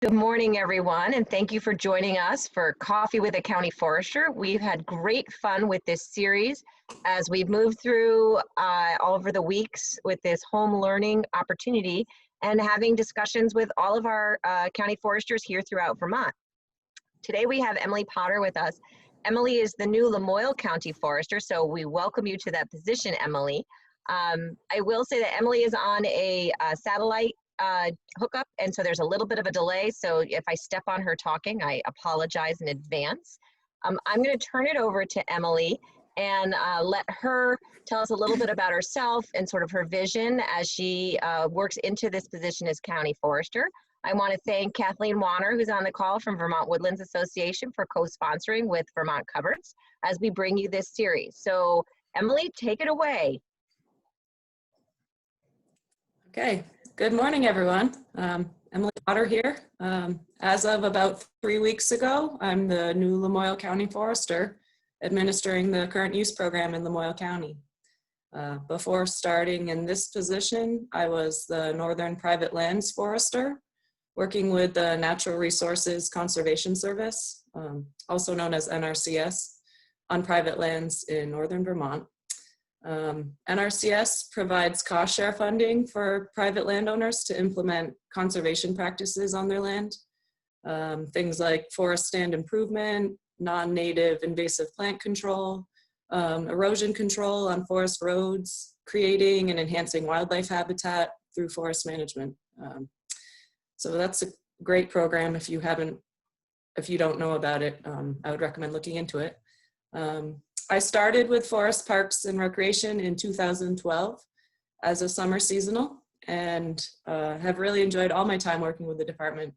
Good morning, everyone, and thank you for joining us for Coffee with a County Forester. We've had great fun with this series as we've moved through all over the weeks with this home learning opportunity and having discussions with all of our county foresters here throughout Vermont. Today we have Emily Potter with us. Emily is the new Lamoille County Forester, so we welcome you to that position, Emily. I will say that Emily is on a satellite hookup, and so there's a little bit of a delay, so if I step on her talking, I apologize in advance. I'm going to turn it over to Emily and let her tell us a little bit about herself and sort of her vision as she works into this position as county forester. I want to thank Kathleen Warner, who's on the call from Vermont Woodlands Association, for co-sponsoring with Vermont Coverts as we bring you this series. So Emily, take it away. Okay. Good morning, everyone. Emily Potter here. As of about 3 weeks ago, I'm the new Lamoille County Forester, administering the current use program in Lamoille County. Before starting in this position, I was the Northern Private Lands Forester, working with the Natural Resources Conservation Service, also known as NRCS, on private lands in Northern Vermont. NRCS provides cost share funding for private landowners to implement conservation practices on their land. Things like forest stand improvement, non-native invasive plant control, erosion control on forest roads, creating and enhancing wildlife habitat through forest management. So that's a great program. If you don't know about it, I would recommend looking into it. I started with Forest Parks and Recreation in 2012 as a summer seasonal, and have really enjoyed all my time working with the department.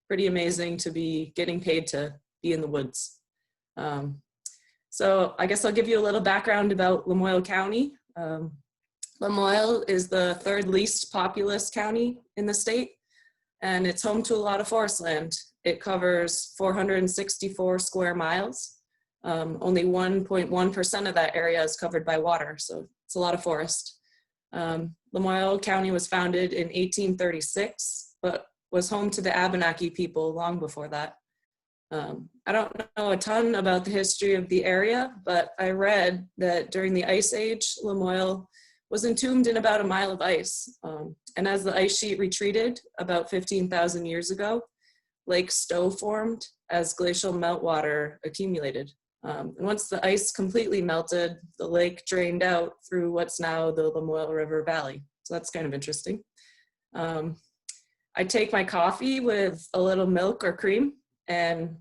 Pretty amazing to be getting paid to be in the woods. So I guess I'll give you a little background about Lamoille County. Lamoille is the third least populous county in the state, and it's home to a lot of forest land. It covers 464 square miles. Only 1.1% of that area is covered by water, so it's a lot of forest. Lamoille County was founded in 1836, but was home to the Abenaki people long before that. I don't know a ton about the history of the area, but I read that during the Ice Age, Lamoille was entombed in about a mile of ice. And as the ice sheet retreated about 15,000 years ago, Lake Stowe formed as glacial meltwater accumulated. And once the ice completely melted, the lake drained out through what's now the Lamoille River Valley. So that's kind of interesting. I take my coffee with a little milk or cream, and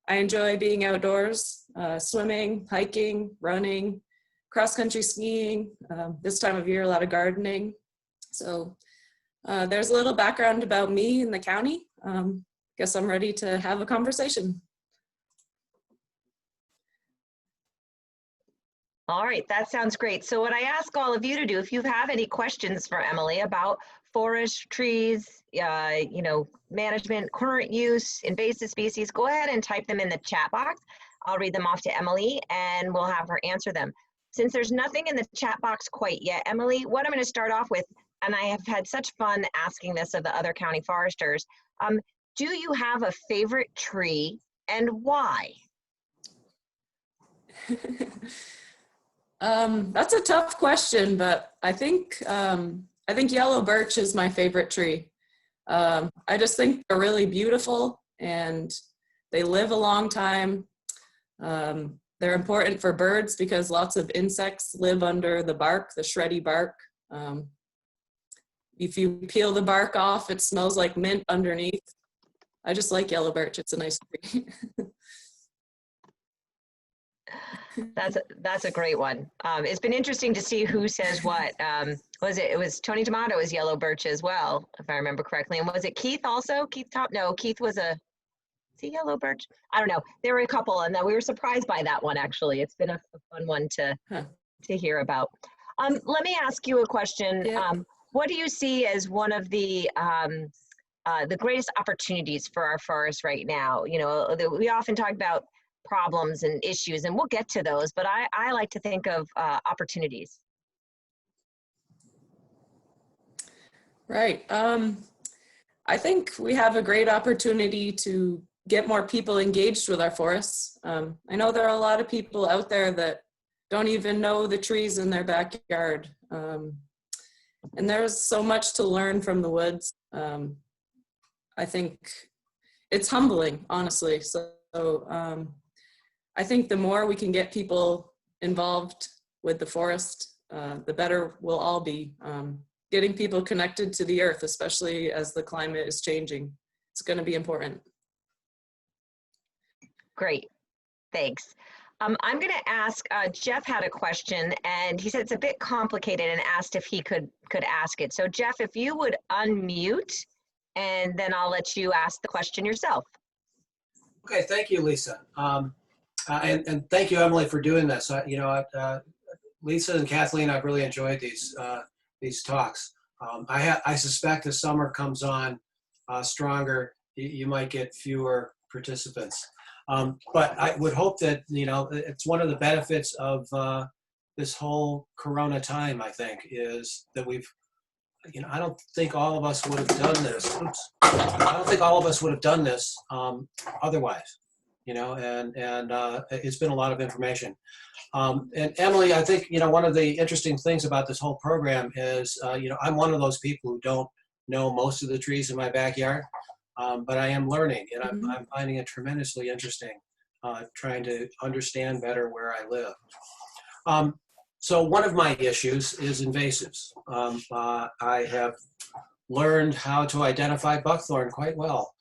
I enjoy being outdoors, swimming, hiking, running, cross-country skiing. This time of year, a lot of gardening. So there's a little background about me in the county. Guess I'm ready to have a conversation. All right, that sounds great. So what I ask all of you to do, if you have any questions for Emily about forest, trees, management, current use, invasive species, go ahead and type them in the chat box. I'll read them off to Emily and we'll have her answer them. Since there's nothing in the chat box quite yet, Emily, what I'm going to start off with, and I have had such fun asking this of the other county foresters, do you have a favorite tree and why? That's a tough question, but I think yellow birch is my favorite tree. I just think they're really beautiful and they live a long time. They're important for birds because lots of insects live under the bark, the shreddy bark. If you peel the bark off, it smells like mint underneath. I just like yellow birch. It's a nice tree. That's a great one. It's been interesting to see who says what. It was Tony Tomato was yellow birch as well, if I remember correctly. And was it Keith also? No, Keith was is he yellow birch? I don't know. There were a couple, and we were surprised by that one, actually. It's been a fun one to hear about. Let me ask you a question. Yeah. What do you see as one of the greatest opportunities for our forests right now? We often talk about problems and issues, and we'll get to those, but I like to think of opportunities. Right. I think we have a great opportunity to get more people engaged with our forests. I know there are a lot of people out there that don't even know the trees in their backyard. And there's so much to learn from the woods. I think it's humbling, honestly. So I think the more we can get people involved with the forest, the better we'll all be. Getting people connected to the earth, especially as the climate is changing, it's going to be important. Great, thanks. I'm going to ask, Jeff had a question and he said it's a bit complicated and asked if he could ask it. So Jeff, if you would unmute and then I'll let you ask the question yourself. Okay, thank you, Lisa. And thank you, Emily, for doing this. Lisa and Kathleen, I've really enjoyed these talks. I suspect as summer comes on stronger, you might get fewer participants. But I would hope that, it's one of the benefits of this whole Corona time, I think, is that I don't think all of us would have done this. Oops. I don't think all of us would have done this otherwise, and it's been a lot of information. And Emily, I think, one of the interesting things about this whole program is, I'm one of those people who don't know most of the trees in my backyard, but I am learning, and I'm finding it tremendously interesting, trying to understand better where I live. So one of my issues is invasives. I have learned how to identify buckthorn quite well.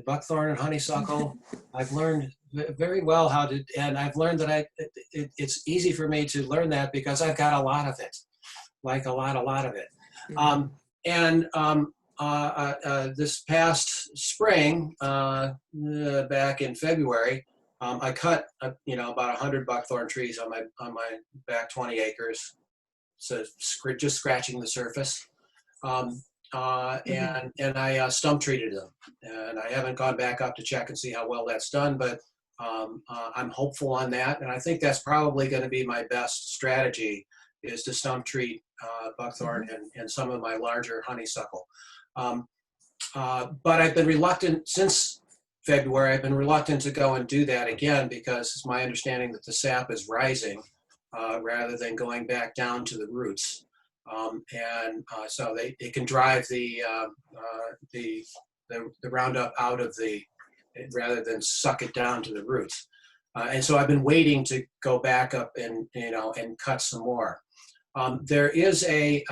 Buckthorn and honeysuckle, I've learned very well how to, and I've learned that it's easy for me to learn that because I've got a lot of it, like a lot of it. This past spring, back in February, I cut about 100 buckthorn trees on my back 20 acres, so just scratching the surface. And I stump treated them, and I haven't gone back up to check and see how well that's done, but I'm hopeful on that, and I think that's probably going to be my best strategy, is to stump treat buckthorn and some of my larger honeysuckle. But I've been reluctant since February. I've been reluctant to go and do that again because it's my understanding that the sap is rising rather than going back down to the roots. So it can drive the Roundup out of rather than suck it down to the roots. And so I've been waiting to go back up and cut some more. There's a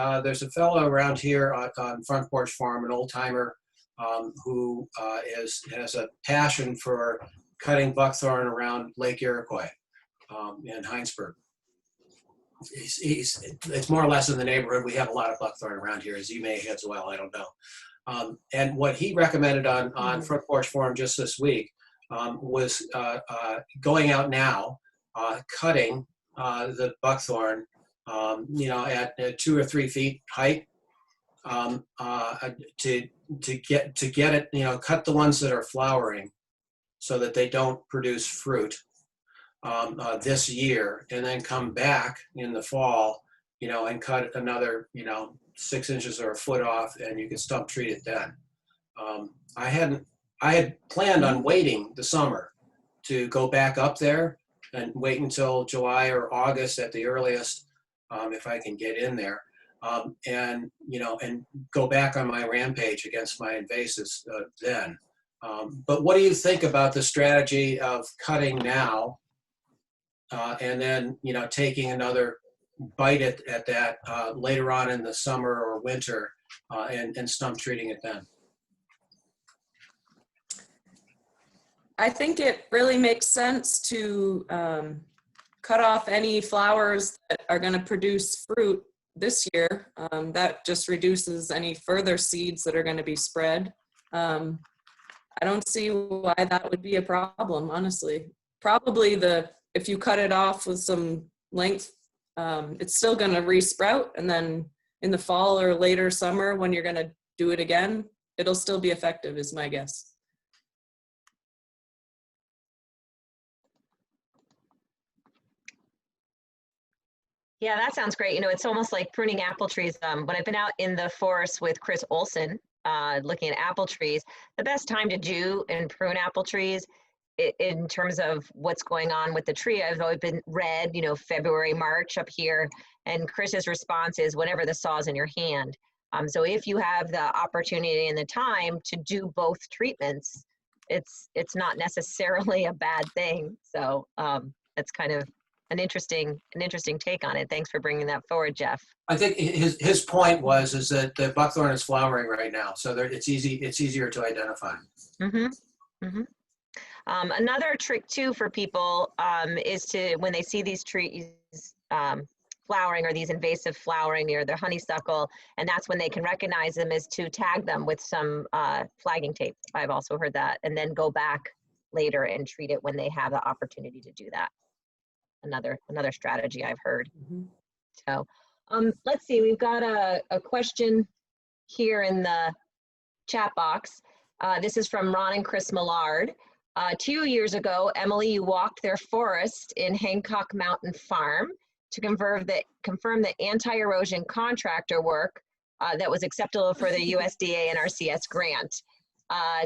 fellow around here on Front Porch Farm, an old timer, who has a passion for cutting buckthorn around Lake Iroquois in Heinsberg. It's more or less in the neighborhood. We have a lot of buckthorn around here, as you may as well. I don't know. And what he recommended on Front Porch Farm just this week was going out now, cutting the buckthorn, at 2 or 3 feet height, to get it, cut the ones that are flowering so that they don't produce fruit this year, and then come back in the fall, and cut another, 6 inches or a foot off, and you can stump treat it then. I had planned on waiting the summer to go back up there and wait until July or August at the earliest, if I can get in there, and go back on my rampage against my invasives then. But what do you think about the strategy of cutting now and then taking another bite at that later on in the summer or winter and stump treating it then? I think it really makes sense to cut off any flowers that are going to produce fruit this year. That just reduces any further seeds that are going to be spread. I don't see why that would be a problem, honestly. Probably if you cut it off with some length, it's still going to resprout, and then in the fall or later summer when you're going to do it again, it'll still be effective, is my guess. Yeah, that sounds great. It's almost like pruning apple trees. When I've been out in the forest with Chris Olson, looking at apple trees, the best time to do and prune apple trees in terms of what's going on with the tree, I've always been read, you know, February, March up here, and Chris's response is whenever the saw's in your hand. So if you have the opportunity and the time to do both treatments, it's not necessarily a bad thing. So that's kind of an interesting take on it. Thanks for bringing that forward, Jeff. I think his point is that the buckthorn is flowering right now, so it's easier to identify. Mm-hmm. Mm-hmm. Another trick too for people is to, when they see these trees flowering or these invasive flowering near their honeysuckle, and that's when they can recognize them, is to tag them with some flagging tape. I've also heard that, and then go back later and treat it when they have the opportunity to do that. Another strategy I've heard. Mm-hmm. So let's see, we've got a question here in the chat box. This is from Ron and Chris Millard. 2 years ago, Emily, you walked their forest in Hancock Mountain Farm to confirm the anti-erosion contractor work that was acceptable for the USDA NRCS grant.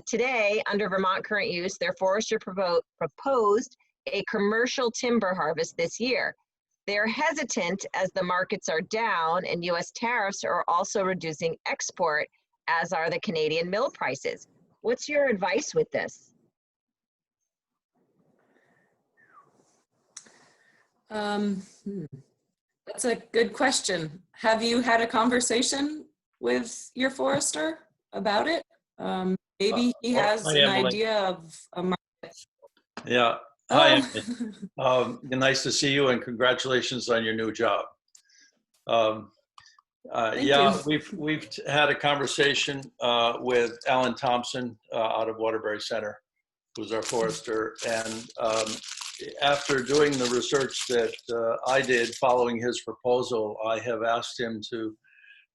Today, under Vermont current use, their forester proposed a commercial timber harvest this year. They're hesitant as the markets are down and US tariffs are also reducing export, as are the Canadian mill prices. What's your advice with this? That's a good question. Have you had a conversation with your forester about it? Maybe he has an idea of a market. Yeah. Hi, Emily. Nice to see you, and congratulations on your new job. Yeah, we've had a conversation with Alan Thompson out of Waterbury Center, who's our forester, and after doing the research that I did following his proposal, I have asked him to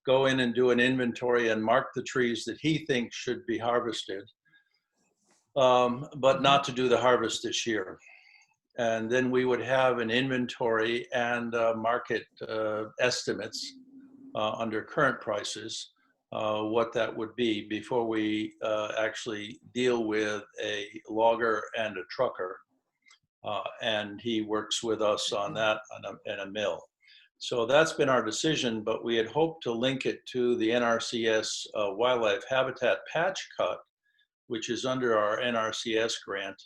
go in and do an inventory and mark the trees that he thinks should be harvested, but not to do the harvest this year. And then we would have an inventory and market estimates under current prices, what that would be before we actually deal with a logger and a trucker. And he works with us on that in a mill. So that's been our decision, but we had hoped to link it to the NRCS wildlife habitat patch cut, which is under our NRCS grant,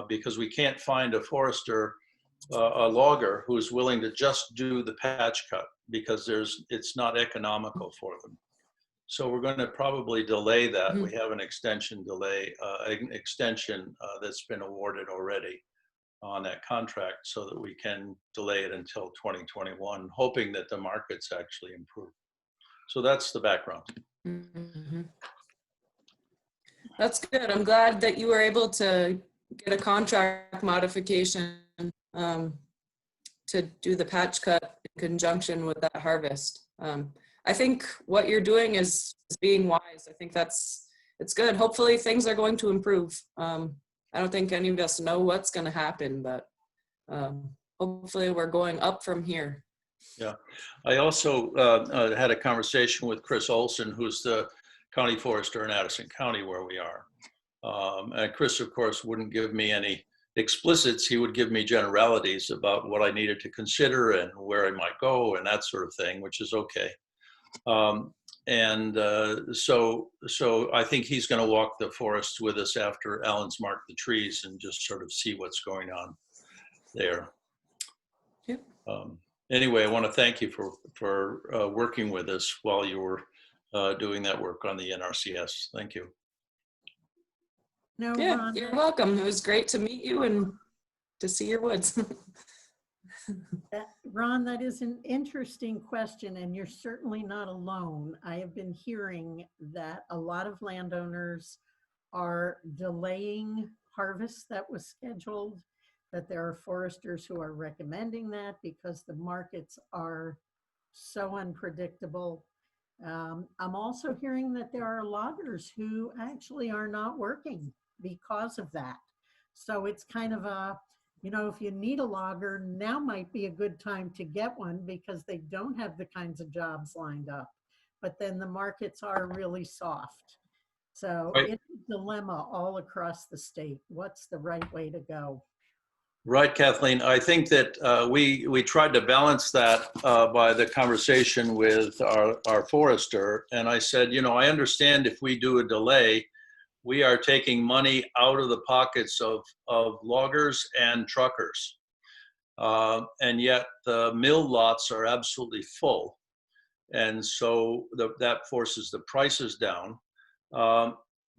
because we can't find a forester, a logger who's willing to just do the patch cut because it's not economical for them. So we're going to probably delay that. We have an extension that's been awarded already on that contract, so that we can delay it until 2021, hoping that the markets actually improve. So that's the background. Mm-hmm. That's good. I'm glad that you were able to get a contract modification to do the patch cut in conjunction with that harvest. I think what you're doing is being wise. I think it's good. Hopefully things are going to improve. I don't think any of us know what's going to happen, but hopefully we're going up from here. Yeah. I also had a conversation with Chris Olson, who's the county forester in Addison County, where we are. And Chris, of course, wouldn't give me any explicits. He would give me generalities about what I needed to consider and where I might go and that sort of thing, which is okay. So I think he's going to walk the forest with us after Alan's marked the trees and just sort of see what's going on there. Yep. Anyway, I want to thank you for working with us while you were doing that work on the NRCS. Thank you. No, Yeah, Ron, you're welcome. It was great to meet you and to see your woods. Ron, that is an interesting question, and you're certainly not alone. I have been hearing that a lot of landowners are delaying harvests that was scheduled, that there are foresters who are recommending that because the markets are so unpredictable. I'm also hearing that there are loggers who actually are not working because of that. So it's kind of a, you know, if you need a logger, now might be a good time to get one because they don't have the kinds of jobs lined up. but then the markets are really soft. So Right. it's a dilemma all across the state. What's the right way to go? Right, Kathleen. I think that we tried to balance that by the conversation with our forester. And I said, you know, I understand if we do a delay, we are taking money out of the pockets of loggers and truckers. And yet the mill lots are absolutely full. And so that forces the prices down.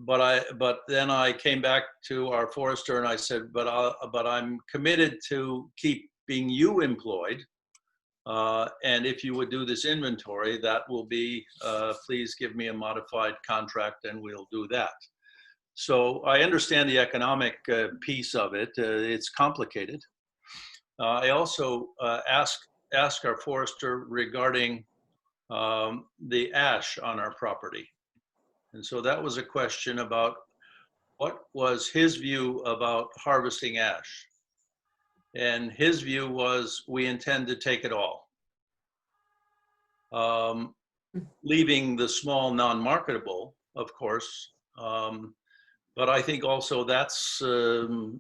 But then I came back to our forester and I said, but I'm committed to keeping you employed. And if you would do this inventory, that will be, please give me a modified contract and we'll do that. So I understand the economic piece of it. It's complicated. I also asked our forester regarding the ash on our property. And so that was a question about what was his view about harvesting ash. And his view was, we intend to take it all. Leaving the small non-marketable, of course. But I think also that's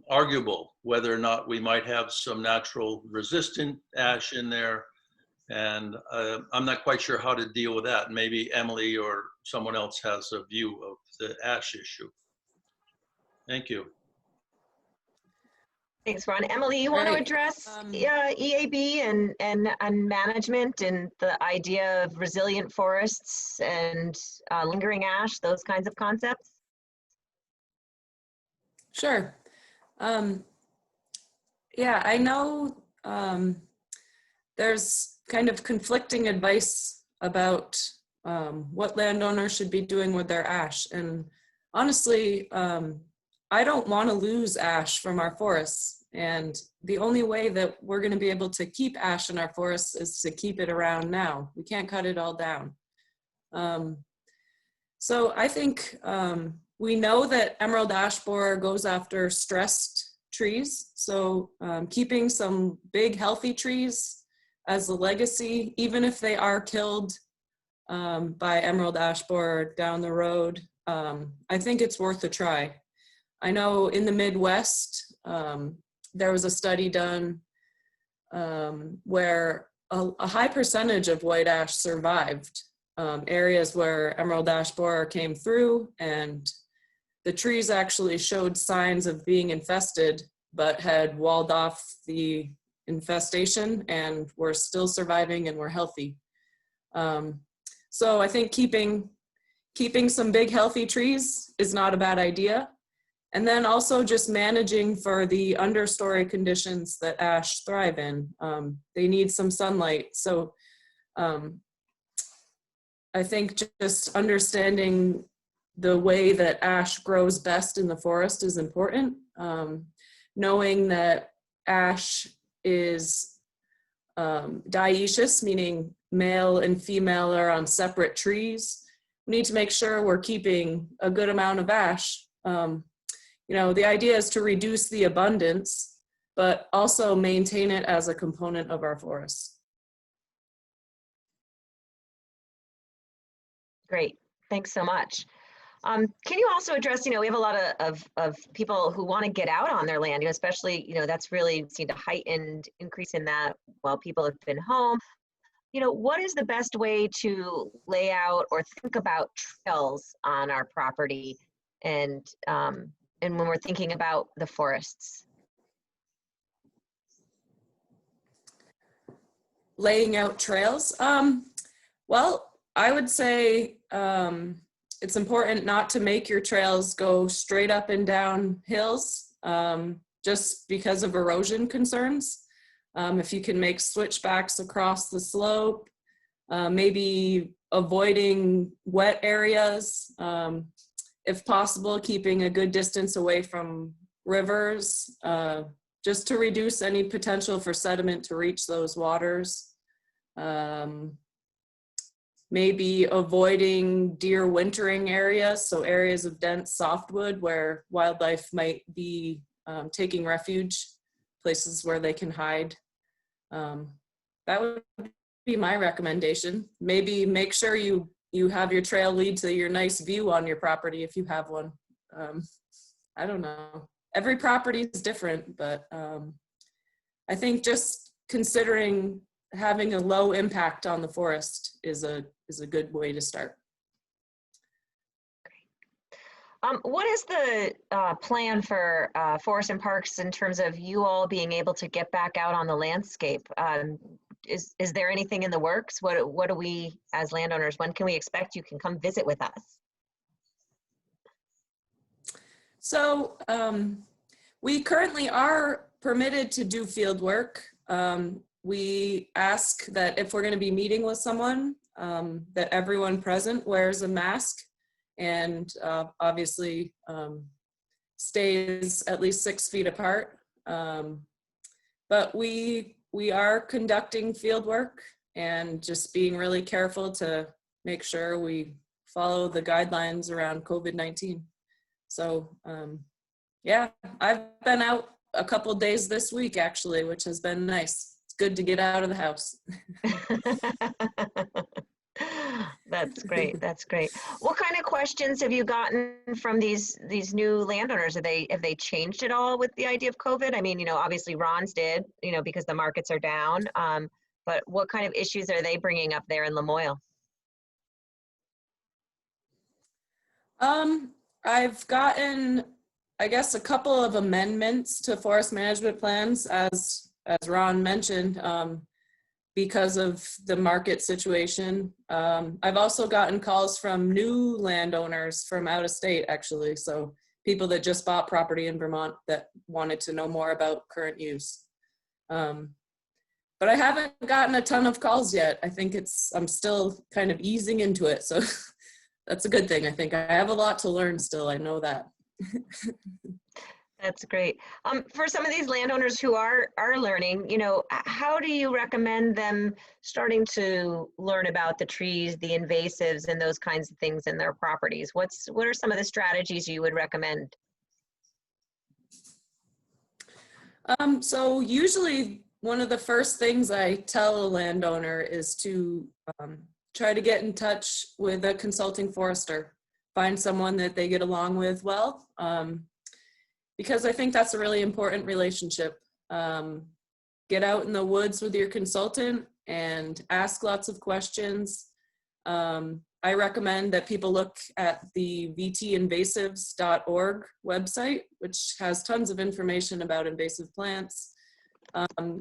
arguable, whether or not we might have some natural resistant ash in there. And I'm not quite sure how to deal with that. Maybe Emily or someone else has a view of the ash issue. Thank you. Thanks, Ron. Emily, you want to Right. address EAB and management and the idea of resilient forests and lingering ash, those kinds of concepts? Sure. Yeah, I know there's kind of conflicting advice about what landowners should be doing with their ash. And honestly, I don't want to lose ash from our forests. And the only way that we're going to be able to keep ash in our forests is to keep it around now. We can't cut it all down. So I think we know that emerald ash borer goes after stressed trees. So keeping some big healthy trees as a legacy, even if they are killed by emerald ash borer down the road, I think it's worth a try. I know in the Midwest, there was a study done where a high percentage of white ash survived areas where emerald ash borer came through, and the trees actually showed signs of being infested, but had walled off the infestation and were still surviving and were healthy. So I think keeping some big healthy trees is not a bad idea. And then also just managing for the understory conditions that ash thrive in. They need some sunlight. So I think just understanding the way that ash grows best in the forest is important. Knowing that ash is dioecious, meaning male and female are on separate trees. We need to make sure we're keeping a good amount of ash. You know, the idea is to reduce the abundance, but also maintain it as a component of our forests. Great, thanks so much. Can you also address, we have a lot of people who want to get out on their land, especially, that's really seen a heightened increase in that while people have been home. What is the best way to lay out or think about trails on our property and when we're thinking about the forests? Laying out trails? Well, I would say it's important not to make your trails go straight up and down hills just because of erosion concerns. If you can make switchbacks across the slope, maybe avoiding wet areas, if possible, keeping a good distance away from rivers, just to reduce any potential for sediment to reach those waters. Maybe avoiding deer wintering areas, so areas of dense softwood where wildlife might be taking refuge, places where they can hide. That would be my recommendation. Maybe make sure you you have your trail lead to your nice view on your property if you have one. I don't know. Every property is different, but I think just considering having a low impact on the forest is a good way to start. What is the plan for forests and parks in terms of you all being able to get back out on the landscape? Is there anything in the works? What do we, as landowners, when can we expect you can come visit with us? So we currently are permitted to do field work. We ask that if we're going to be meeting with someone, that everyone present wears a mask and obviously stays at least 6 feet apart. But we are conducting field work and just being really careful to make sure we follow the guidelines around COVID-19. So yeah, I've been out a couple days this week actually, which has been nice. It's good to get out of the house. That's great. That's great. What kind of questions have you gotten from these new landowners? Have they changed at all with the idea of COVID? I mean, you know, obviously Ron's did, you know, because the markets are down. But what kind of issues are they bringing up there in Lamoille? I've gotten, I guess, a couple of amendments to forest management plans, as Ron mentioned, because of the market situation. I've also gotten calls from new landowners from out of state, actually. So people that just bought property in Vermont that wanted to know more about current use. But I haven't gotten a ton of calls yet. I think I'm still kind of easing into it. So that's a good thing. I think I have a lot to learn still. I know that. That's great. For some of these landowners who are learning, you know, how do you recommend them starting to learn about the trees, the invasives, and those kinds of things in their properties? What are some of the strategies you would recommend? So usually one of the first things I tell a landowner is to try to get in touch with a consulting forester, find someone that they get along with well. Because I think that's a really important relationship. Get out in the woods with your consultant and ask lots of questions. I recommend that people look at the vtinvasives.org website, which has tons of information about invasive plants.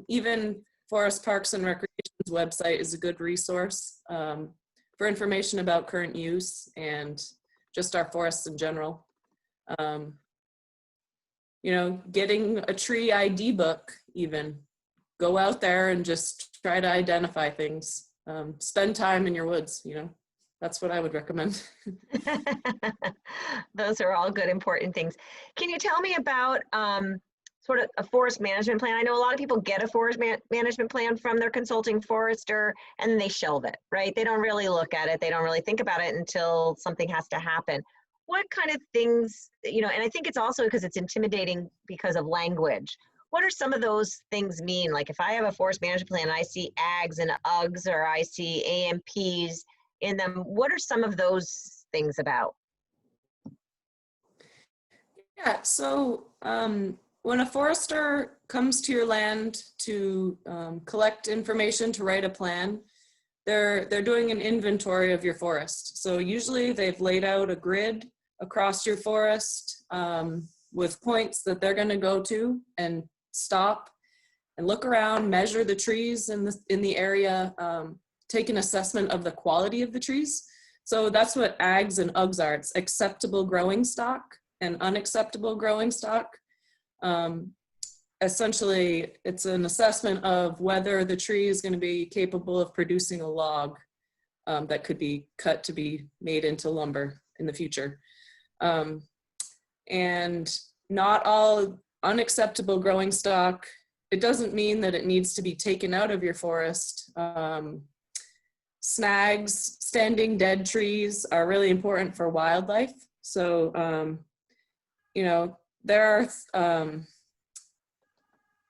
Even Forest Parks and Recreation's website is a good resource for information about current use and just our forests in general. You know, getting a tree ID book even. Go out there and just try to identify things. Spend time in your woods, you know. That's what I would recommend. Those are all good, important things. Can you tell me about sort of a forest management plan? I know a lot of people get a forest management plan from their consulting forester and then they shelve it, right? They don't really look at it. They don't really think about it until something has to happen. What kind of things, you know, and I think it's also because it's intimidating because of language. What are some of those things mean? Like if I have a forest management plan and I see AGs and UGs or I see AMPs in them, what are some of those things about? Yeah, so when a forester comes to your land to collect information to write a plan, they're doing an inventory of your forest. So usually they've laid out a grid across your forest with points that they're going to go to and stop and look around, measure the trees in the area, take an assessment of the quality of the trees. So that's what AGs and UGs are. It's acceptable growing stock and unacceptable growing stock. Essentially, it's an assessment of whether the tree is going to be capable of producing a log that could be cut to be made into lumber in the future. And not all unacceptable growing stock, it doesn't mean that it needs to be taken out of your forest. Snags, standing dead trees are really important for wildlife. So, you know, there are,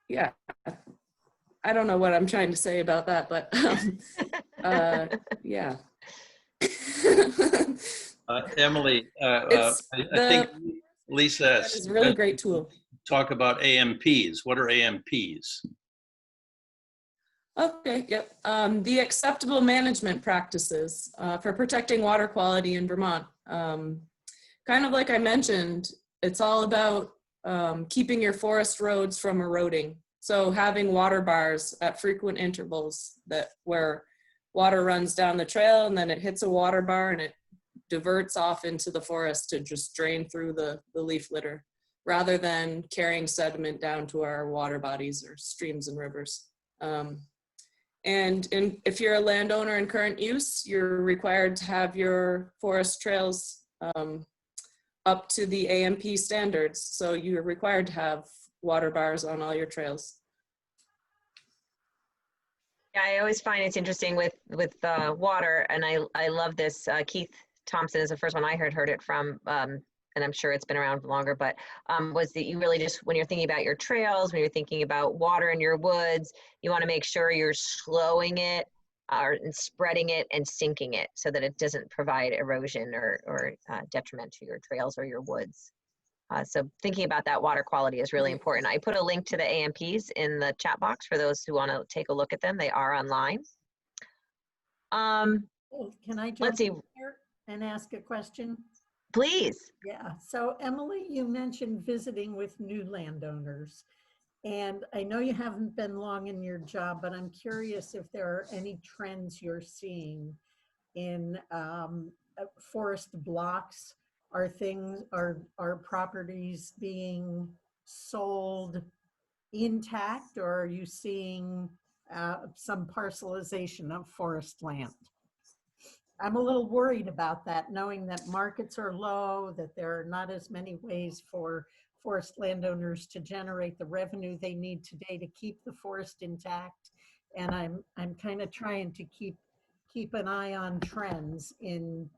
yeah, I don't know what I'm trying to say about that, but yeah. Emily, It's I think Lisa that is a really great tool. talk about AMPs. What are AMPs? Okay, yep. The acceptable management practices for protecting water quality in Vermont. Kind of like I mentioned, it's all about keeping your forest roads from eroding. So having water bars at frequent intervals where water runs down the trail and then it hits a water bar and it diverts off into the forest to just drain through the leaf litter, rather than carrying sediment down to our water bodies or streams and rivers. If you're a landowner in current use, you're required to have your forest trails up to the AMP standards. So you're required to have water bars on all your trails. Yeah, I always find it's interesting with water, and I love this. Keith Thompson is the first one I heard it from, and I'm sure it's been around longer, but was that you really just, when you're thinking about your trails, when you're thinking about water in your woods, you want to make sure you're slowing it and spreading it and sinking it so that it doesn't provide erosion or detriment to your trails or your woods. So thinking about that water quality is really important. I put a link to the AMPs in the chat box for those who want to take a look at them. They are online. Can I jump Let's see. in here and ask a question? Please. Yeah, so Emily, you mentioned visiting with new landowners. And I know you haven't been long in your job, but I'm curious if there are any trends you're seeing in forest blocks. Are properties being sold intact, or are you seeing some parcelization of forest land? I'm a little worried about that, knowing that markets are low, that there are not as many ways for forest landowners to generate the revenue they need today to keep the forest intact. And I'm kind of trying to keep an eye on trends in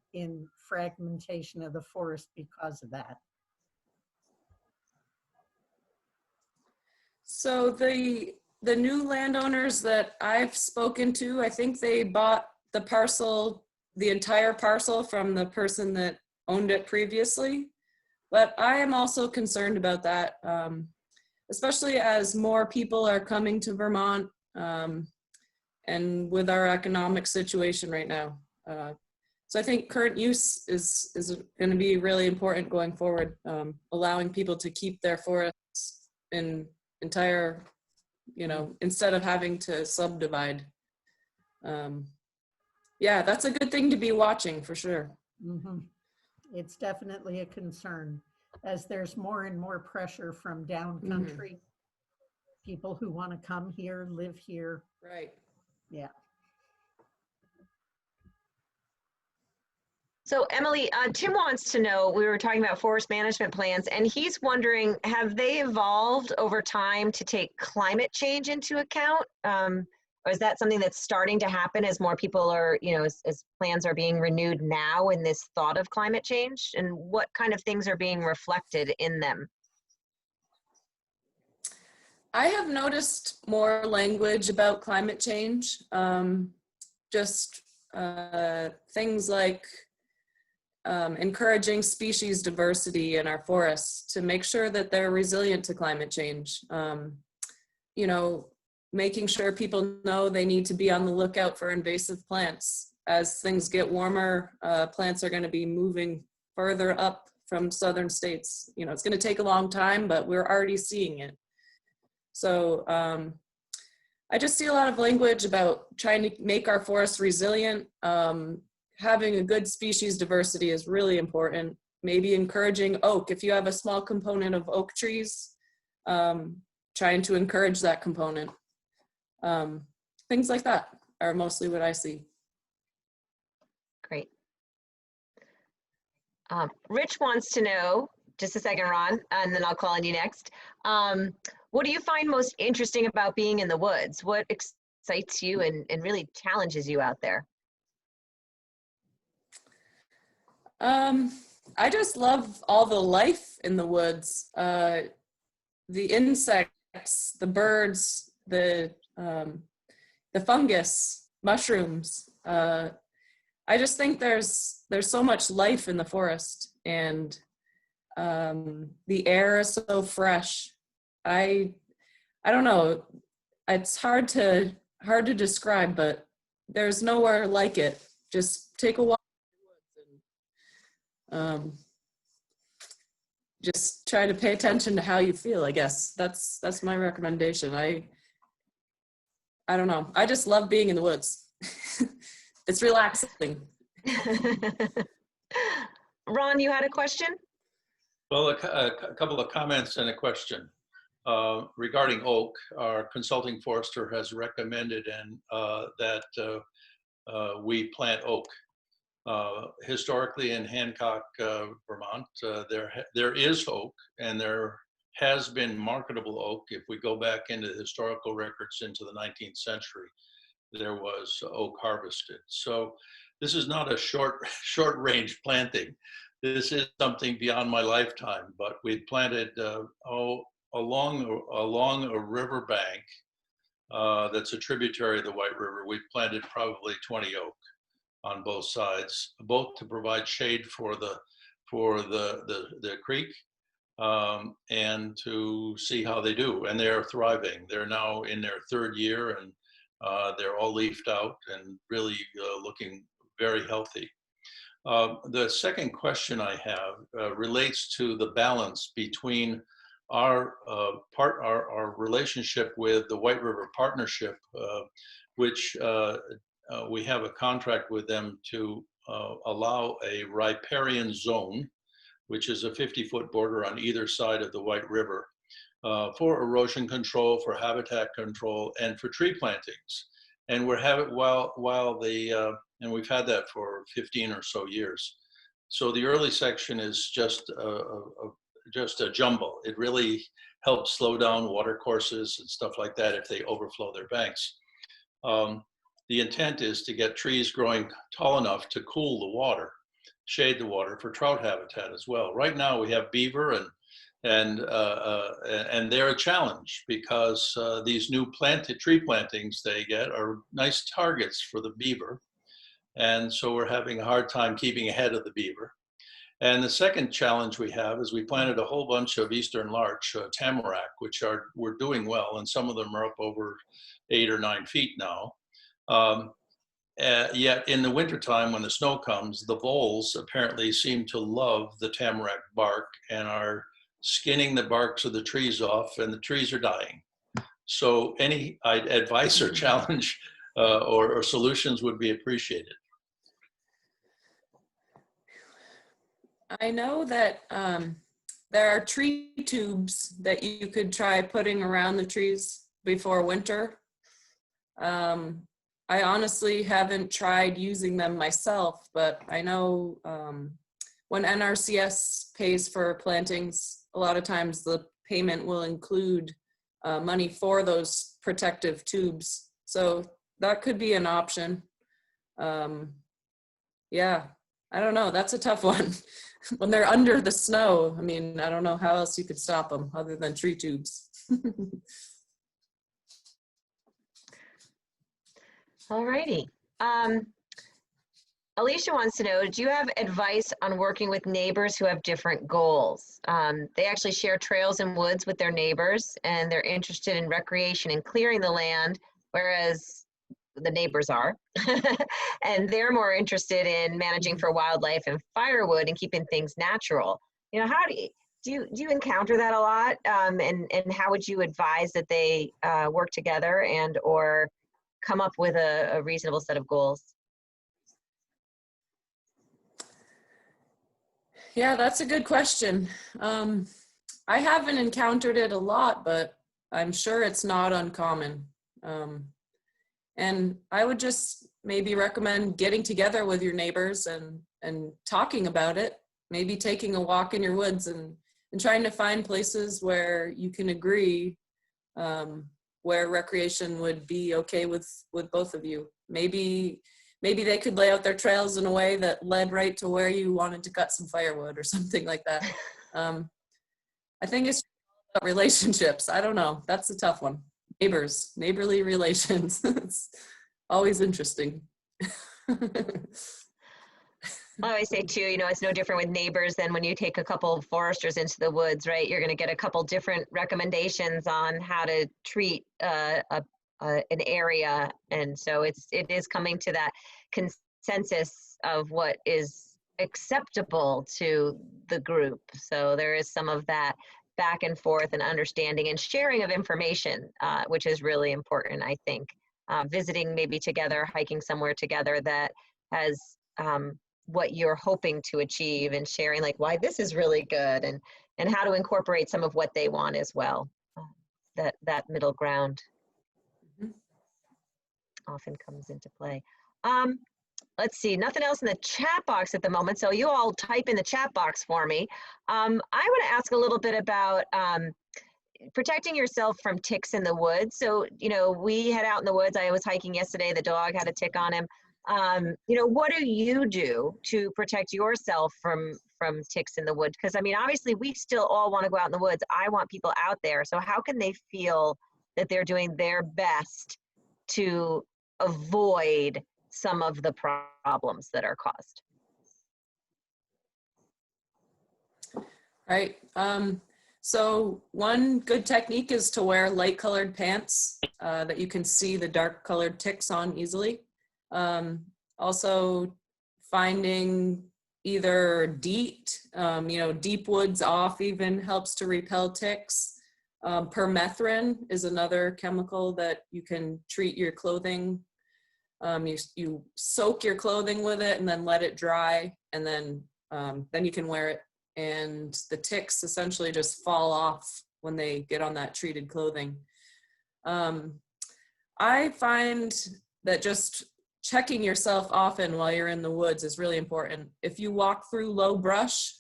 fragmentation of the forest because of that. So the new landowners that I've spoken to, I think they bought the entire parcel from the person that owned it previously. But I am also concerned about that, especially as more people are coming to Vermont and with our economic situation right now. So I think current use is going to be really important going forward, allowing people to keep their forests in entire, instead of having to subdivide. Yeah, that's a good thing to be watching for sure. Mm-hmm. It's definitely a concern as there's more and more pressure from down country, people who want to come here, live here. Right. Yeah. So Emily, Tim wants to know, we were talking about forest management plans, and he's wondering, have they evolved over time to take climate change into account? Or is that something that's starting to happen as more people are, as plans are being renewed now in this thought of climate change? And what kind of things are being reflected in them? I have noticed more language about climate change, just things like encouraging species diversity in our forests to make sure that they're resilient to climate change. Making sure people know they need to be on the lookout for invasive plants. As things get warmer, plants are going to be moving further up from southern states. It's going to take a long time, but we're already seeing it. So I just see a lot of language about trying to make our forests resilient. Having a good species diversity is really important. Maybe encouraging oak. If you have a small component of oak trees, trying to encourage that component. Things like that are mostly what I see. Great. Rich wants to know, just a second, Ron, and then I'll call on you next. What do you find most interesting about being in the woods? What excites you and really challenges you out there? I just love all the life in the woods. The insects, the birds, the fungus, mushrooms. I just think there's so much life in the forest, and the air is so fresh. I don't know. It's hard to describe, but there's nowhere like it. Just take a walk in the woods and just try to pay attention to how you feel. I guess that's my recommendation. I don't know. I just love being in the woods. It's relaxing. Ron, you had a question? Well, a couple of comments and a question. Regarding oak, our consulting forester has recommended that we plant oak. Historically in Hancock, Vermont, there is oak, and there has been marketable oak. If we go back into the historical records into the 19th century, there was oak harvested. So this is not a short range planting. This is something beyond my lifetime, but we planted along a river bank that's a tributary of the White River. We've planted probably 20 oak on both sides, both to provide shade for the creek and to see how they do. And they're thriving. They're now in their third year, and they're all leafed out and really looking very healthy. The second question I have relates to the balance between our relationship with the White River Partnership, which we have a contract with them to allow a riparian zone, which is a 50-foot border on either side of the White River, for erosion control, for habitat control, and for tree plantings. And we're having and we've had that for 15 or so years. So the early section is just a jumble. It really helps slow down water courses and stuff like that if they overflow their banks. The intent is to get trees growing tall enough to cool the water, shade the water for trout habitat as well. Right now we have beaver, and they're a challenge because these new tree plantings they get are nice targets for the beaver. And so we're having a hard time keeping ahead of the beaver. And the second challenge we have is we planted a whole bunch of eastern larch, tamarack, which we're doing well, and some of them are up over 8 or 9 feet now. Yet in the wintertime, when the snow comes, the voles apparently seem to love the tamarack bark and are skinning the barks of the trees off, and the trees are dying. So any advice or challenge or solutions would be appreciated. I know that there are tree tubes that you could try putting around the trees before winter. I honestly haven't tried using them myself, but I know when NRCS pays for plantings, a lot of times the payment will include money for those protective tubes. So that could be an option. Yeah, I don't know. That's a tough one. When they're under the snow, I mean, I don't know how else you could stop them other than tree tubes. All righty. Alicia wants to know, do you have advice on working with neighbors who have different goals? They actually share trails and woods with their neighbors, and they're interested in recreation and clearing the land, whereas the neighbors are. And they're more interested in managing for wildlife and firewood and keeping things natural. You know, how do you encounter that a lot? And how would you advise that they work together and or come up with a reasonable set of goals? Yeah, that's a good question. I haven't encountered it a lot, but I'm sure it's not uncommon. And I would just maybe recommend getting together with your neighbors and talking about it, maybe taking a walk in your woods and trying to find places where you can agree where recreation would be okay with both of you. Maybe they could lay out their trails in a way that led right to where you wanted to cut some firewood or something like that. I think it's about relationships. I don't know. That's a tough one. Neighborly relations. It's always interesting. I always say too, it's no different with neighbors than when you take a couple of foresters into the woods, right? You're going to get a couple different recommendations on how to treat an area, and so it is coming to that consensus of what is acceptable to the group. So there is some of that back and forth and understanding and sharing of information, which is really important, I think. Visiting maybe together, hiking somewhere together that has what you're hoping to achieve, and sharing like why this is really good, and how to incorporate some of what they want as well. That middle ground often comes into play. Let's see, nothing else in the chat box at the moment, so you all type in the chat box for me. I want to ask a little bit about protecting yourself from ticks in the woods. So, we head out in the woods. I was hiking yesterday. The dog had a tick on him. What do you do to protect yourself from ticks in the woods? Because, obviously we still all want to go out in the woods. I want people out there. So how can they feel that they're doing their best to avoid some of the problems that are caused? Right. So one good technique is to wear light colored pants that you can see the dark colored ticks on easily. Also finding either DEET, deep woods off even helps to repel ticks. Permethrin is another chemical that you can treat your clothing. You soak your clothing with it and then let it dry, and then you can wear it. And the ticks essentially just fall off when they get on that treated clothing. I find that just checking yourself often while you're in the woods is really important. If you walk through low brush,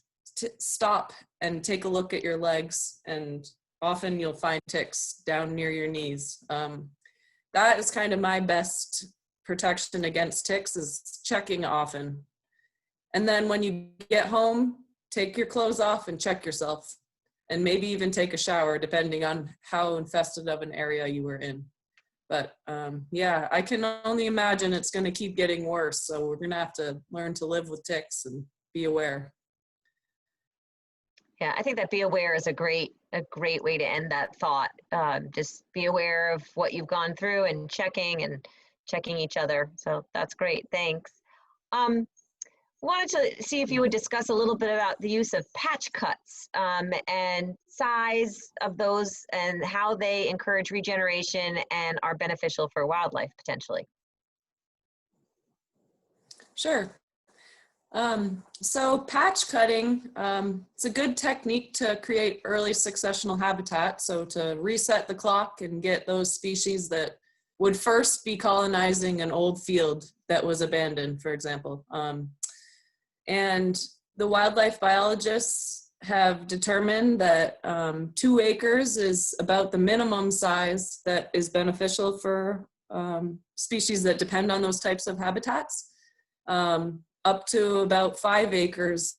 stop and take a look at your legs, and often you'll find ticks down near your knees. That is kind of my best protection against ticks, is checking often. And then when you get home, take your clothes off and check yourself, and maybe even take a shower depending on how infested of an area you were in. But yeah, I can only imagine it's going to keep getting worse. So we're going to have to learn to live with ticks and be aware. Yeah, I think that be aware is a great way to end that thought. Just be aware of what you've gone through and checking each other. So that's great. Thanks. Wanted to see if you would discuss a little bit about the use of patch cuts and size of those, and how they encourage regeneration and are beneficial for wildlife potentially. Sure. So patch cutting, it's a good technique to create early successional habitat. So to reset the clock and get those species that would first be colonizing an old field that was abandoned, for example. And the wildlife biologists have determined that 2 acres is about the minimum size that is beneficial for species that depend on those types of habitats. Up to about 5 acres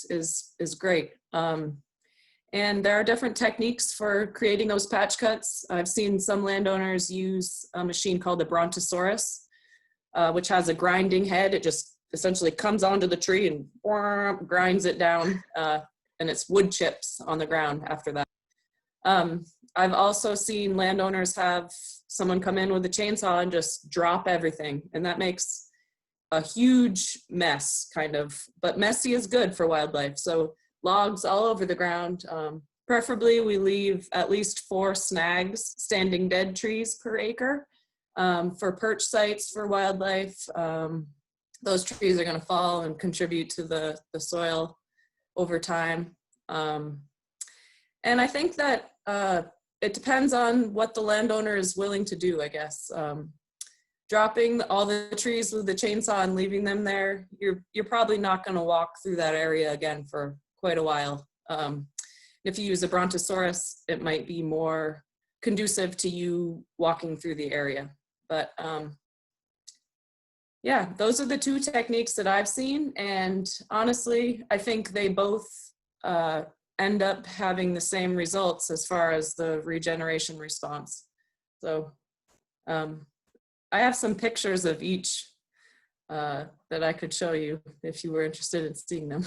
is great. And there are different techniques for creating those patch cuts. I've seen some landowners use a machine called the Brontosaurus, which has a grinding head. It just essentially comes onto the tree and grinds it down, and it's wood chips on the ground after that. I've also seen landowners have someone come in with a chainsaw and just drop everything, and that makes a huge mess, kind of, but messy is good for wildlife. So logs all over the ground. Preferably we leave at least 4 snags, standing dead trees per acre, for perch sites for wildlife. Those trees are going to fall and contribute to the soil over time. And I think that it depends on what the landowner is willing to do, I guess. Dropping all the trees with the chainsaw and leaving them there, you're probably not going to walk through that area again for quite a while. If you use a Brontosaurus, it might be more conducive to you walking through the area. But yeah, those are the 2 techniques that I've seen. And honestly, I think they both end up having the same results as far as the regeneration response. So I have some pictures of each that I could show you if you were interested in seeing them.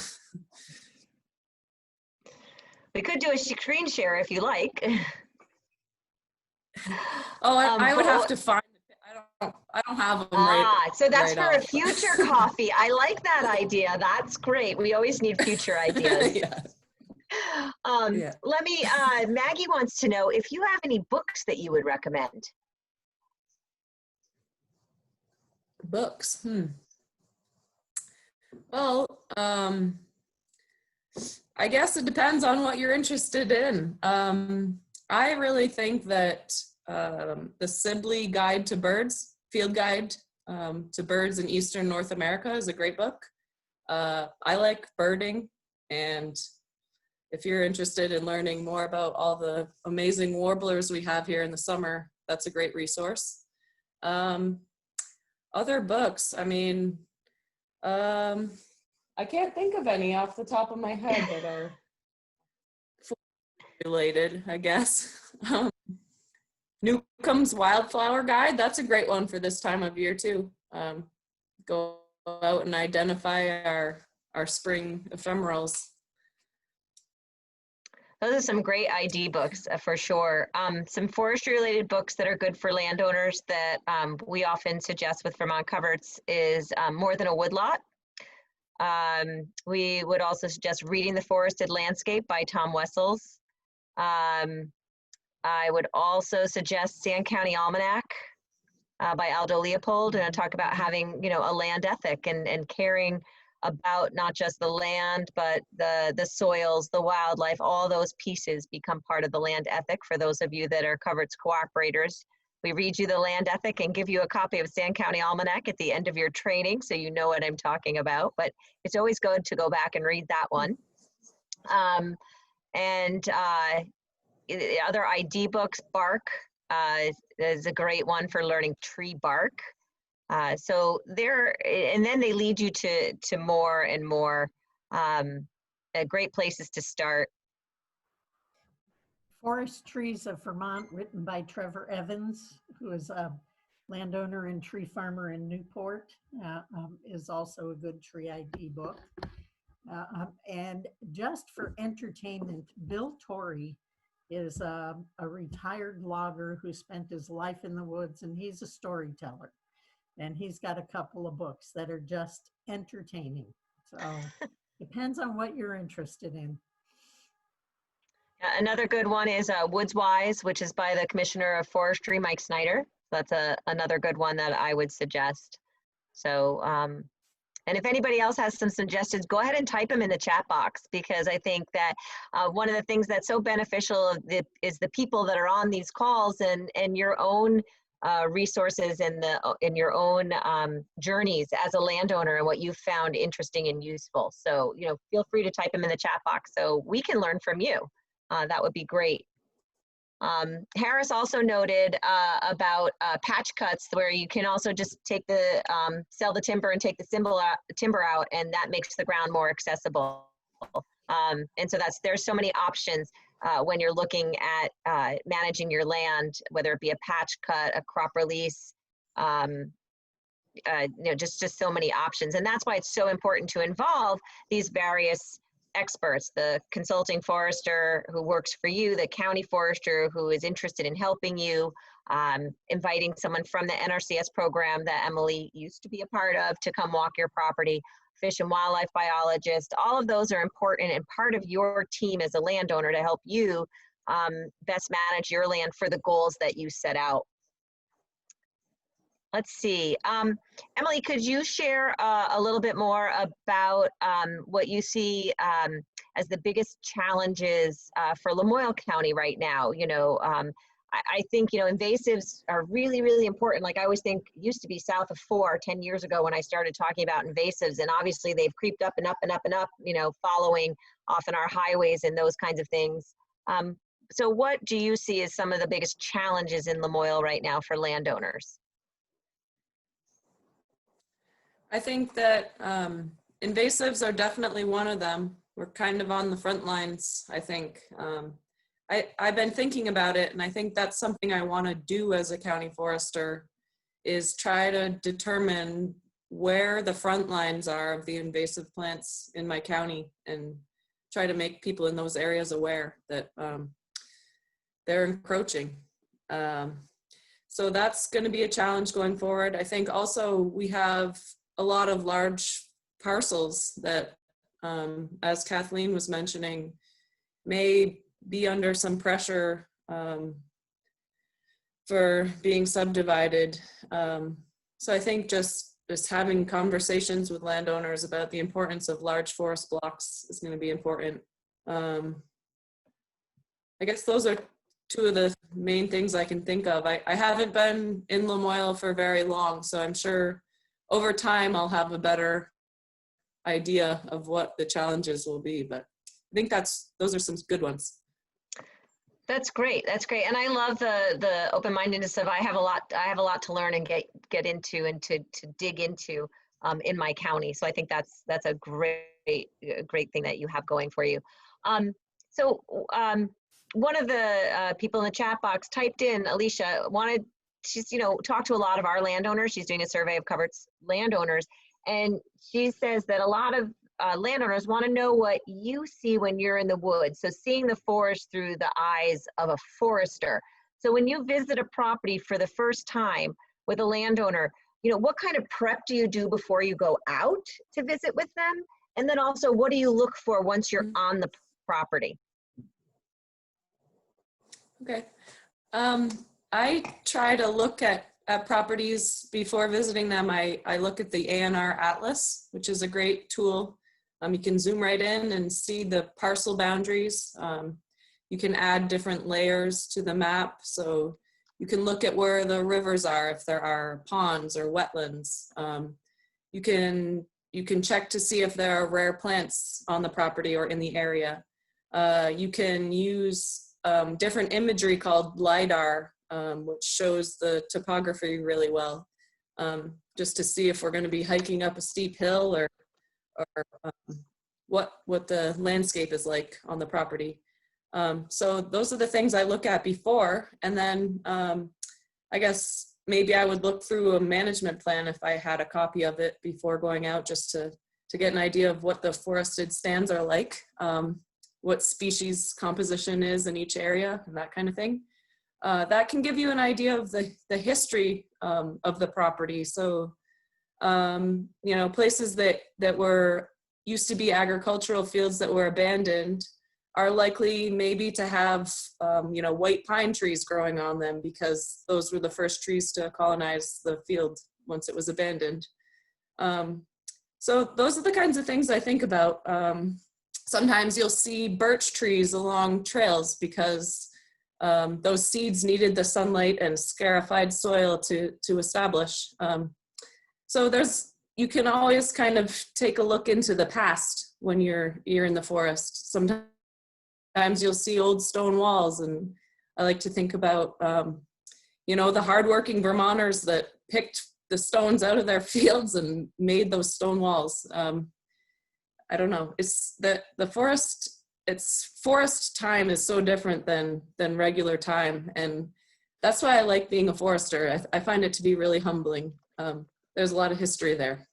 We could do a screen share if you like. Oh, I would But have to find it. I don't have them so that's right for a off, but- future coffee. I like that idea. That's great. We always need future ideas. Yeah. Yeah. Let me, Maggie wants to know if you have any books that you would recommend. Books. Well, I guess it depends on what you're interested in. I really think that the Sibley Guide to Birds, Field Guide to Birds in Eastern North America is a great book. I like birding, and if you're interested in learning more about all the amazing warblers we have here in the summer, that's a great resource. Other books, I mean, I can't think of any off the top of my head that are related, I guess. Newcomb's Wildflower Guide, that's a great one for this time of year too. Go out and identify our spring ephemerals. Those are some great ID books for sure. Some forestry related books that are good for landowners that we often suggest with Vermont Coverts is More Than a Woodlot. We would also suggest Reading the Forested Landscape by Tom Wessels. I would also suggest Sand County Almanac by Aldo Leopold, and I talk about having, you know, a land ethic and caring about not just the land, but the soils, the wildlife, all those pieces become part of the land ethic. For those of you that are Coverts cooperators, we read you the land ethic and give you a copy of Sand County Almanac at the end of your training, so you know what I'm talking about. But it's always good to go back and read that one. Other ID books, Bark is a great one for learning tree bark. So there, and then they lead you to more and more great places to start. Forest Trees of Vermont, written by Trevor Evans, who is a landowner and tree farmer in Newport, is also a good tree ID book. And just for entertainment, Bill Torrey is a retired logger who spent his life in the woods, and he's a storyteller. And he's got a couple of books that are just entertaining. So depends on what you're interested in. Another good one is Woods Wise, which is by the Commissioner of Forestry, Mike Snyder. That's another good one that I would suggest. So, and if anybody else has some suggestions, go ahead and type them in the chat box, because I think that one of the things that's so beneficial is the people that are on these calls and your own resources and in your own journeys as a landowner and what you've found interesting and useful. So, you know, feel free to type them in the chat box so we can learn from you. That would be great. Harris also noted about patch cuts, where you can also just take the sell the timber and take the timber out, and that makes the ground more accessible. And so there's so many options when you're looking at managing your land, whether it be a patch cut, a crop release, you know, just so many options. And that's why it's so important to involve these various experts, the consulting forester who works for you, the county forester who is interested in helping you, inviting someone from the NRCS program that Emily used to be a part of to come walk your property, fish and wildlife biologist. All of those are important and part of your team as a landowner to help you best manage your land for the goals that you set out. Let's see. Emily, could you share a little bit more about what you see as the biggest challenges for Lamoille County right now? You know, I think, you know, invasives are really, really important. Like I always think used to be south of 10 years ago when I started talking about invasives, and obviously they've creeped up and up and up and up, you know, following often our highways and those kinds of things. So what do you see as some of the biggest challenges in Lamoille right now for landowners? I think that invasives are definitely one of them. We're kind of on the front lines, I think. I've been thinking about it, and I think that's something I want to do as a county forester, is try to determine where the front lines are of the invasive plants in my county and try to make people in those areas aware that they're encroaching. So that's going to be a challenge going forward. I think also we have a lot of large parcels that, as Kathleen was mentioning, may be under some pressure for being subdivided. So I think just having conversations with landowners about the importance of large forest blocks is going to be important. I guess those are two of the main things I can think of. I haven't been in Lamoille for very long, so I'm sure over time I'll have a better idea of what the challenges will be, but I think those are some good ones. That's great. That's great. And I love the open-mindedness of I have a lot to learn and get into and to dig into in my county. So I think that's a great thing that you have going for you. One of the people in the chat box typed in, Alicia, she's talked to a lot of our landowners. She's doing a survey of Coverts landowners, and she says that a lot of landowners want to know what you see when you're in the woods. So seeing the forest through the eyes of a forester. So when you visit a property for the first time with a landowner, what kind of prep do you do before you go out to visit with them? And then also, what do you look for once you're on the property? Okay. I try to look at properties before visiting them. I look at the A&R Atlas, which is a great tool. You can zoom right in and see the parcel boundaries. You can add different layers to the map. So you can look at where the rivers are, if there are ponds or wetlands. You can check to see if there are rare plants on the property or in the area. You can use different imagery called LiDAR, which shows the topography really well, just to see if we're going to be hiking up a steep hill or what the landscape is like on the property. So those are the things I look at before, and then I guess maybe I would look through a management plan if I had a copy of it before going out, just to get an idea of what the forested stands are like, what species composition is in each area, and that kind of thing. That can give you an idea of the history of the property. So, places that were used to be agricultural fields that were abandoned are likely maybe to have, white pine trees growing on them, because those were the first trees to colonize the field once it was abandoned. So those are the kinds of things I think about. Sometimes you'll see birch trees along trails because those seeds needed the sunlight and scarified soil to establish. So you can always kind of take a look into the past when you're in the forest. Sometimes you'll see old stone walls, and I like to think about, the hardworking Vermonters that picked the stones out of their fields and made those stone walls. I don't know. It's the forest. Forest time is so different than regular time, and that's why I like being a forester. I find it to be really humbling. There's a lot of history there.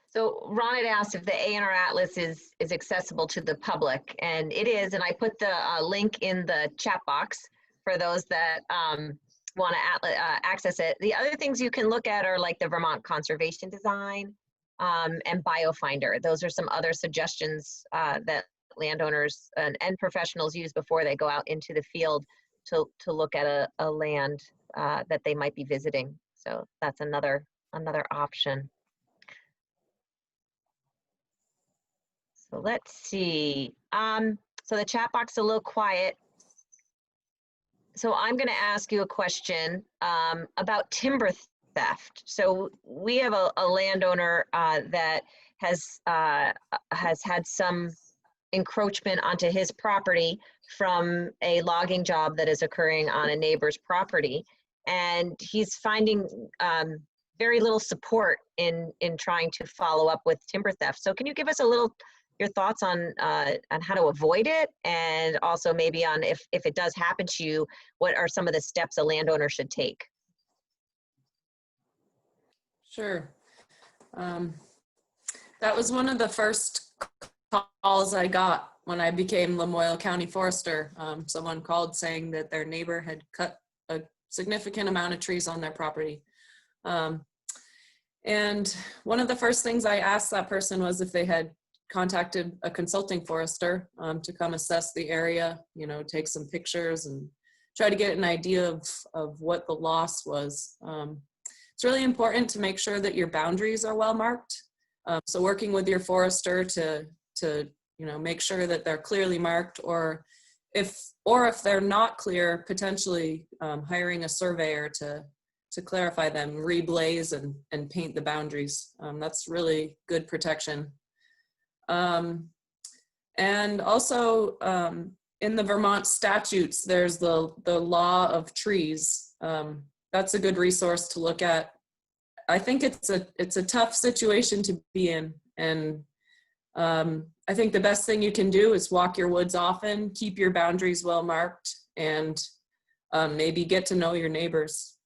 So Ron had asked if the A&R Atlas is accessible to the public, and it is, and I put the link in the chat box for those that want to access it. The other things you can look at are like the Vermont Conservation Design and BioFinder. Those are some other suggestions that landowners and professionals use before they go out into the field to look at a land that they might be visiting. So that's another option. So let's see. So the chat box is a little quiet. So I'm going to ask you a question about timber theft. So we have a landowner that has had some encroachment onto his property from a logging job that is occurring on a neighbor's property, and he's finding very little support in trying to follow up with timber theft. So can you give us your thoughts on how to avoid it, and also maybe on if it does happen to you, what are some of the steps a landowner should take? Sure. That was one of the first calls I got when I became Lamoille County Forester. Someone called saying that their neighbor had cut a significant amount of trees on their property. And one of the first things I asked that person was if they had contacted a consulting forester to come assess the area, you know, take some pictures and try to get an idea of what the loss was. It's really important to make sure that your boundaries are well marked. So working with your forester to you know, make sure that they're clearly marked, or if they're not clear, potentially hiring a surveyor to clarify them, reblaze and paint the boundaries. That's really good protection. And also in the Vermont statutes, there's the law of trees. That's a good resource to look at. I think it's a tough situation to be in, and I think the best thing you can do is walk your woods often, keep your boundaries well marked, and maybe get to know your neighbors.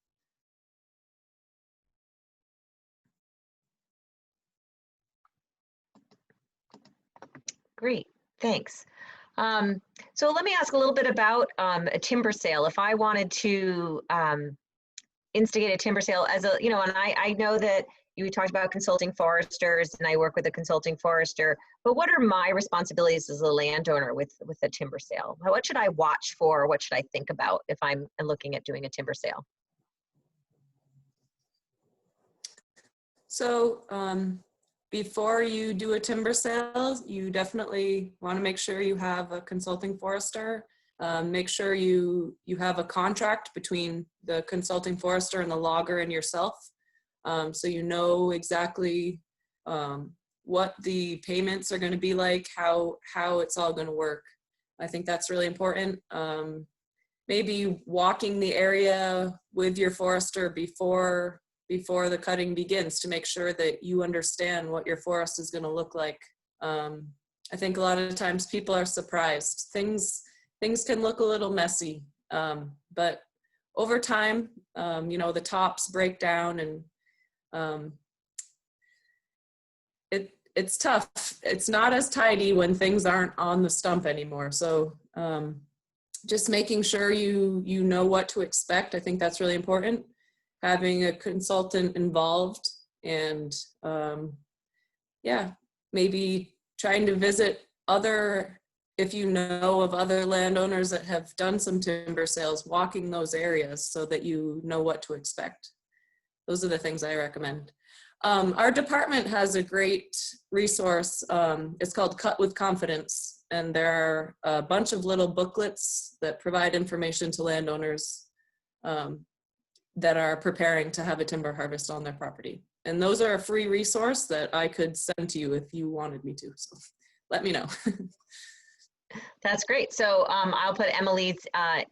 Great, thanks. So let me ask a little bit about a timber sale. If I wanted to instigate a timber sale as a, you know, and I know that you talked about consulting foresters, and I work with a consulting forester, but what are my responsibilities as a landowner with a timber sale? What should I watch for? What should I think about if I'm looking at doing a timber sale? So before you do a timber sale, you definitely want to make sure you have a consulting forester. Make sure you have a contract between the consulting forester and the logger and yourself, so you know exactly what the payments are going to be like, how it's all going to work. I think that's really important. Maybe walking the area with your forester before the cutting begins to make sure that you understand what your forest is going to look like. I think a lot of times people are surprised. Things can look a little messy, but over time, you know, the tops break down, and it's tough. It's not as tidy when things aren't on the stump anymore. So just making sure you know what to expect. I think that's really important. Having a consultant involved, and yeah, maybe trying to visit if you know of other landowners that have done some timber sales, walking those areas so that you know what to expect. Those are the things I recommend. Our department has a great resource. It's called Cut with Confidence, and there are a bunch of little booklets that provide information to landowners that are preparing to have a timber harvest on their property. And those are a free resource that I could send to you if you wanted me to, so let me know. That's great. So I'll put Emily's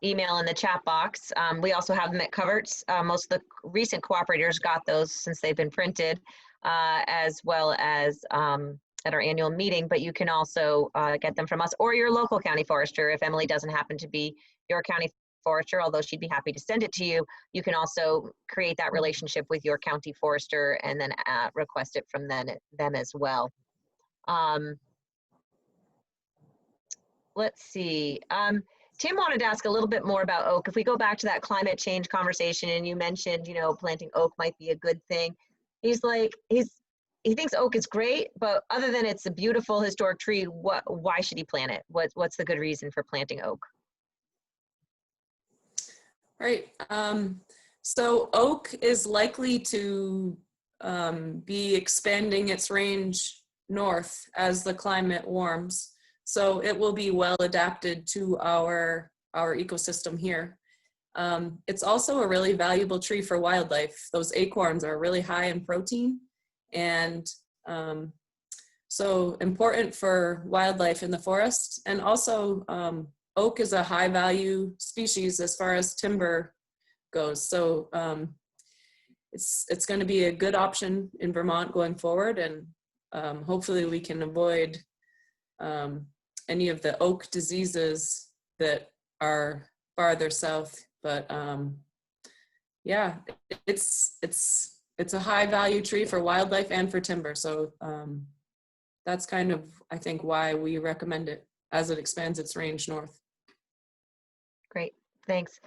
email in the chat box. We also have them at Coverts. Most of the recent cooperators got those since they've been printed, as well as at our annual meeting, but you can also get them from us or your local county forester. If Emily doesn't happen to be your county forester, although she'd be happy to send it to you, you can also create that relationship with your county forester and then request it from them as well. Let's see. Tim wanted to ask a little bit more about oak. If we go back to that climate change conversation, and you mentioned, you know, planting oak might be a good thing. He's like, he thinks oak is great, but other than it's a beautiful historic tree, why should he plant it? What's the good reason for planting oak? Right. So oak is likely to be expanding its range north as the climate warms. So it will be well adapted to our ecosystem here. It's also a really valuable tree for wildlife. Those acorns are really high in protein, and so important for wildlife in the forest. And also oak is a high value species as far as timber goes. So it's going to be a good option in Vermont going forward, and hopefully we can avoid any of the oak diseases that are farther south. But yeah, it's it's a high value tree for wildlife and for timber. So that's kind of, I think, why we recommend it as it expands its range north. Great, thanks.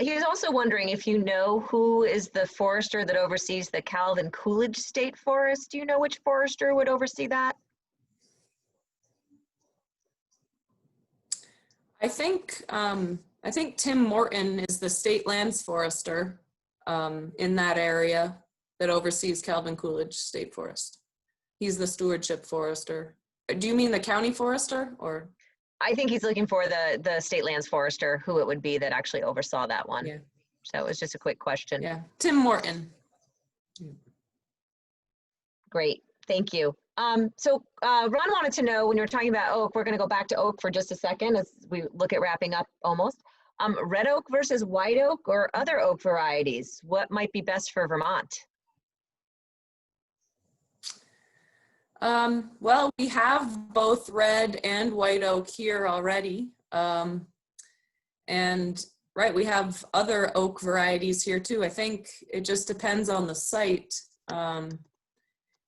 He's also wondering if you know who is the forester that oversees the Calvin Coolidge State Forest. Do you know which forester would oversee that? I think Tim Morton is the state lands forester in that area that oversees Calvin Coolidge State Forest. He's the stewardship forester. Do you mean the county forester, or? I think he's looking for the state lands forester, who it would be that actually oversaw that one. Yeah. So it was just a quick question. Yeah, Tim Morton. Great, thank you. So Ron wanted to know, when you're talking about oak, we're going to go back to oak for just a second as we look at wrapping up almost. Red oak versus white oak or other oak varieties, what might be best for Vermont? Well, we have both red and white oak here already. And right, we have other oak varieties here too. I think it just depends on the site.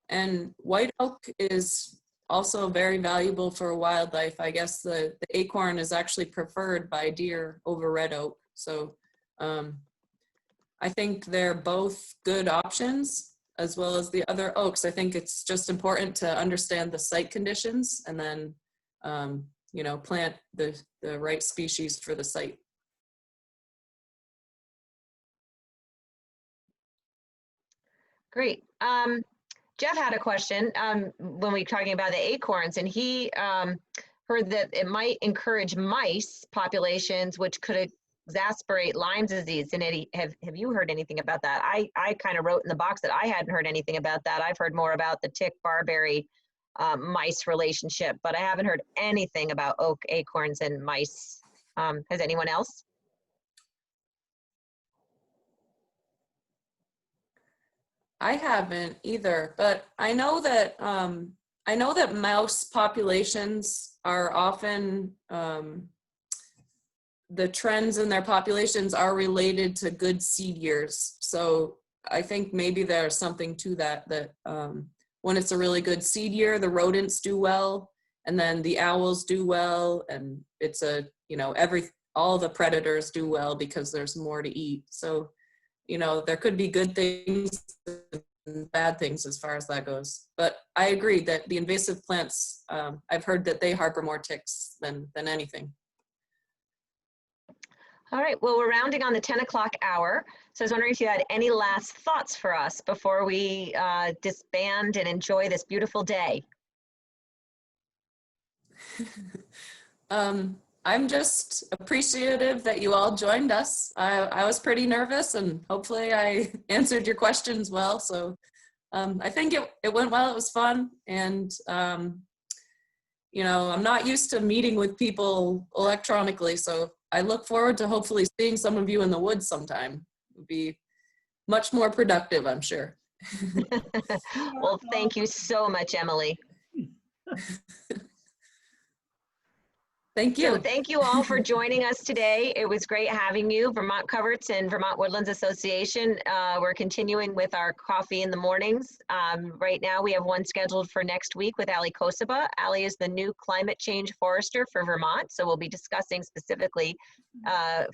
And white oak is also very valuable for wildlife. I guess the acorn is actually preferred by deer over red oak. So I think they're both good options, as well as the other oaks. I think it's just important to understand the site conditions and then, you know, plant the right species for the site. Great. Jeff had a question when we were talking about the acorns, and he heard that it might encourage mice populations, which could exacerbate Lyme disease. And Eddie, have you heard anything about that? I kind of wrote in the box that I hadn't heard anything about that. I've heard more about the tick barberry mice relationship, but I haven't heard anything about oak acorns and mice. Has anyone else? I haven't either, but I know that mouse populations are often the trends in their populations are related to good seed years. So I think maybe there's something to that, when it's a really good seed year, the rodents do well, and then the owls do well, and it's a, you know, all the predators do well because there's more to eat. So, you know, there could be good things and bad things as far as that goes. But I agree that the invasive plants, I've heard that they harbor more ticks than anything. All right, well, we're rounding on the 10 o'clock hour. So I was wondering if you had any last thoughts for us before we disband and enjoy this beautiful day. I'm just appreciative that you all joined us. I was pretty nervous, and hopefully I answered your questions well. So I think it went well. It was fun. And, you know, I'm not used to meeting with people electronically. So I look forward to hopefully seeing some of you in the woods sometime. It would be much more productive, I'm sure. Well, thank you so much, Emily. Thank you. So thank you all for joining us today. It was great having you. Vermont Coverts and Vermont Woodlands Association. We're continuing with our coffee in the mornings. Right now we have one scheduled for next week with Ali Kosaba. Ali is the new climate change forester for Vermont. So we'll be discussing specifically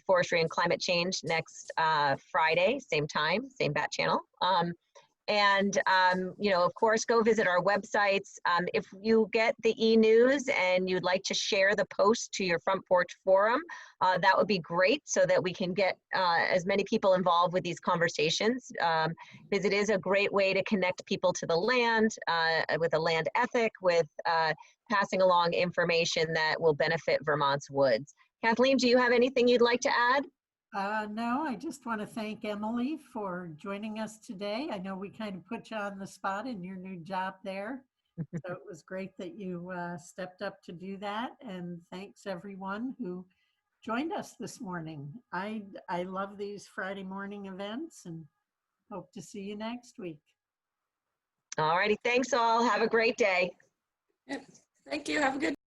forestry and climate change next Friday, same time, same bat channel. And, you know, of course, go visit our websites. If you get the e-news and you'd like to share the post to your front porch forum, that would be great so that we can get as many people involved with these conversations. Because it is a great way to connect people to the land, with a land ethic, with passing along information that will benefit Vermont's woods. Kathleen, do you have anything you'd like to add? No, I just want to thank Emily for joining us today. I know we kind of put you on the spot in your new job there. So it was great that you stepped up to do that. And thanks everyone who joined us this morning. I love these Friday morning events and hope to see you next week. All righty, thanks all. Have a great day. Yep. Thank you. Have a good